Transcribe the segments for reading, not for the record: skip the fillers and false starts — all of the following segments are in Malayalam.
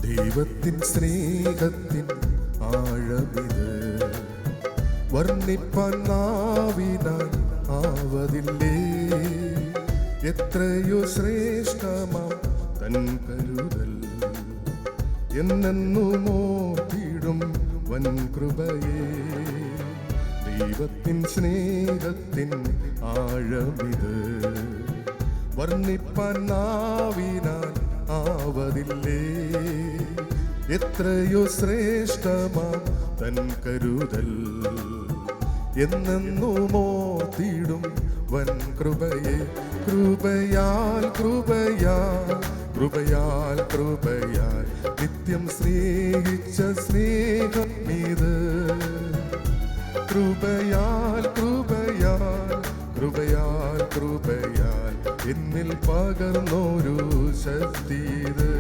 ദൈവത്തിൻ സ്നേഹത്തിൻ ആഴമിത് വർണ്ണിപ്പാൻ നാവിനാൽ ആവതില്ലേ. എത്രയോ ശ്രേഷ്ഠമാം തൻ കരുതൽ എന്നെന്നും ഓർത്തിടും വൻ കൃപയേ. ദൈവത്തിൻ സ്നേഹത്തിൻ ആഴമിത് വർണ്ണിപ്പാൻ നാവിനാൽ ആവതില്ലേ. എത്രയോ ശ്രേഷ്ഠമാം തൻ കരുതൽ എന്നെന്നും ഓർത്തിടും വൻ കൃപയേ. കൃപയാൽ കൃപയാൽ കൃപയാൽ കൃപയാൽ നിത്യം സ്നേഹിച്ച സ്നേഹം ഇത്. കൃപയാൽ കൃപയാൽ കൃപയാൽ കൃപയാൽ എന്നിൽ പകർന്നൊരു ശക്തി ഇത്.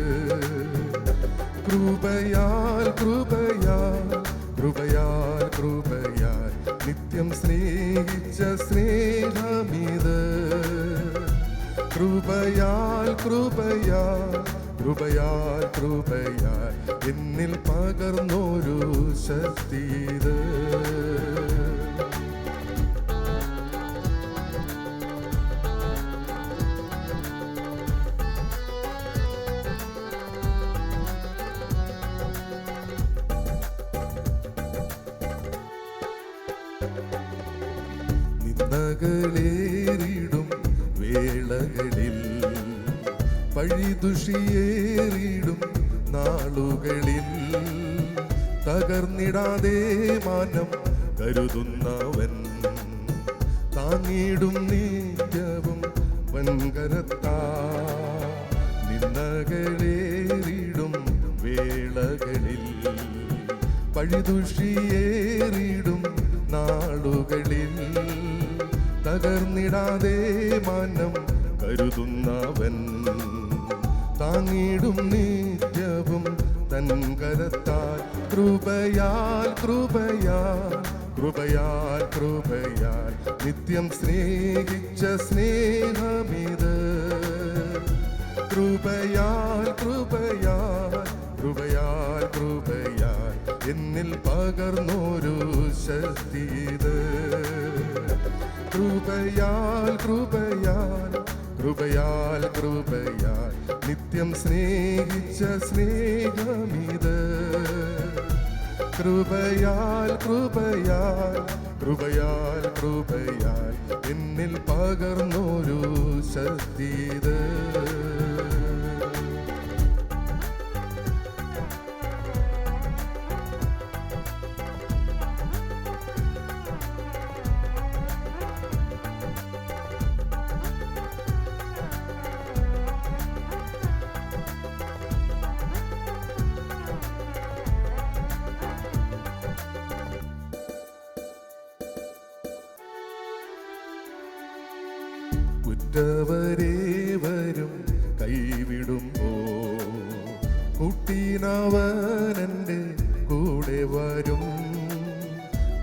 കൃപയാൽ കൃപയാൽ കൃപയാൽ കൃപയാൽ നിത്യം സ്നേഹിച്ച സ്നേഹമിത്. കൃപയാൽ കൃപയാൽ കൃപയാൽ കൃപയാൽ എന്നിൽ പകർന്നൊരു ശക്തി ഇത്. നിന്ദകളേറിടും വേളകളിൽ പഴിദുഷിയേറിടും നാളുകളിൽ തകർന്നിടാതെ മാനം കരുതുന്നവൻ താങ്ങിടും നിത്യവും വൻകരത്താ. നിന്ദകളേറിടും വേളകളിൽ പഴിദുഷിയേറിടും നാളുകളിൽ തകർന്നിടാതെ മാനം കരുതുന്നവൻ താങ്ങിടും നിത്യവും തൻ കരത്താൽ. കൃപയാൽ കൃപയാൽ കൃപയാൽ കൃപയാൽ നിത്യം സ്നേഹിച്ച സ്നേഹമിത്. കൃപയാൽ കൃപയാൽ കൃപയാൽ കൃപയാൽ എന്നിൽ പകർന്നൊരു ശക്തി ഇത്. കൃപയാൽ കൃപയാൽ കൃപയാൽ കൃപയാൽ നിത്യം സ്നേഹിച്ച സ്നേഹമിത്. കൃപയാൽ കൃപയാൽ കൃപയാൽ കൃപയാൽ എന്നിൽ പകർന്നൊരു ശക്തി ഇത്. ഉറ്റവരേവരും കൈവിടുമ്പോ കൂട്ടിനവനെൻ്റെ കൂടെ വരും.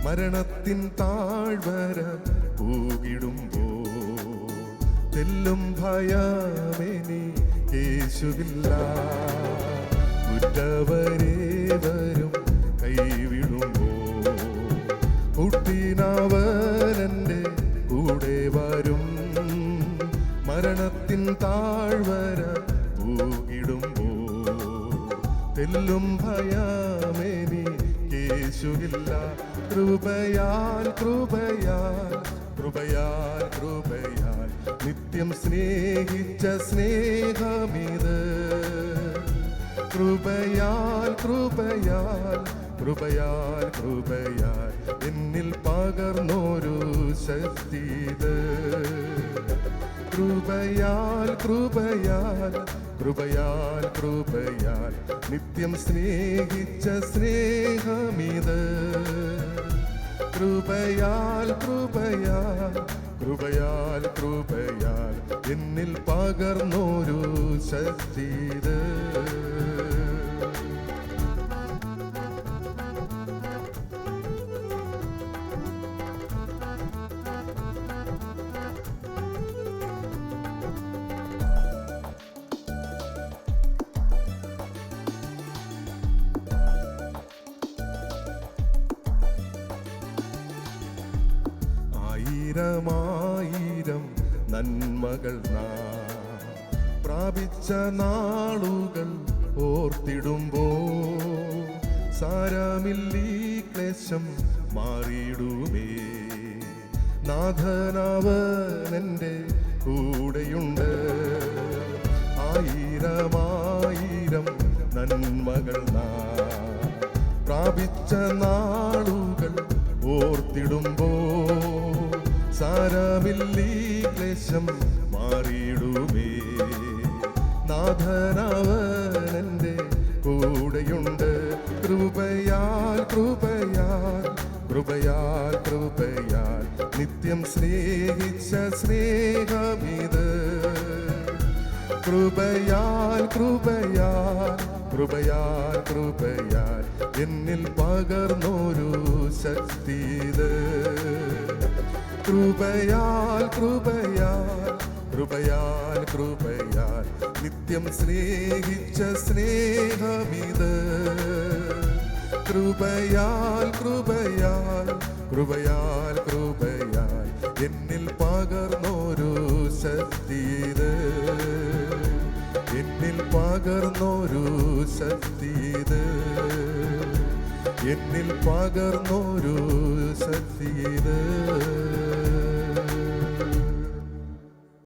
മരണത്തിൻ താഴ്വര പൂകിടുമ്പോ തെല്ലും ഭയമെനിക്കേശുവില്ല. ഉറ്റവരേവരും കൈവിടുമ്പോ കൂട്ടിനവനെൻ്റെ കൂടെ വരും. മരണത്തിൻ താഴ്വര പൂകിടുമ്പോ തെല്ലും ഭയമെനിക്കേശുവില്ല. കൃപയാൽ കൃപയാൽ കൃപയാൽ കൃപയാൽ നിത്യം സ്നേഹിച്ച സ്നേഹമിത്. കൃപയാൽ കൃപയാൽ കൃപയാൽ കൃപയാൽ എന്നിൽ പകർന്നൊരു ശക്തി ഇത്. കൃപയാൽ കൃപയാൽ കൃപയാൽ കൃപയാൽ നിത്യം സ്നേഹിച്ച സ്നേഹമിത്. കൃപയാൽ കൃപയാൽ കൃപയാൽ കൃപയാൽ എന്നിൽ പകർന്നൊരു ശക്തി ഇത്. ആയിരമായിരം നന്മകൾ നാം പ്രാപിച്ച നാളുകൾ ഓർത്തിടുമ്പോ സാരമില്ലീ ക്ലേശം മാറിയിടുമേ. നാഥനവനെൻ്റെ കൂടെയുണ്ട്. ആയിരമായിരം നന്മകൾ നാം പ്രാപിച്ച നാളുകൾ ഓർത്തിടുമ്പോ സാരമില്ലീ ക്ലേശം മാറിയിടുമേ. നാഥനവനെൻ്റെ കൂടെയുണ്ട്. കൃപയാൽ കൃപയാൽ കൃപയാൽ കൃപയാൽ നിത്യം സ്നേഹിച്ച സ്നേഹമിത്. കൃപയാൽ കൃപയാൽ കൃപയാൽ കൃപയാൽ എന്നിൽ പകർന്നൊരു ശക്തിത്. കൃപയാൽ കൃപയാൽ കൃപയാൽ കൃപയാൽ നിത്യം സ്നേഹിച്ച സ്നേഹമിത്. കൃപയാൽ കൃപയാൽ കൃപയാൽ കൃപയാൽ എന്നിൽ പകർന്നൊരു ശക്തിത്. എന്നിൽ പകർന്നൊരു ശക്തിത്. എന്നിൽ പകർന്നൊരു ശക്തിത്.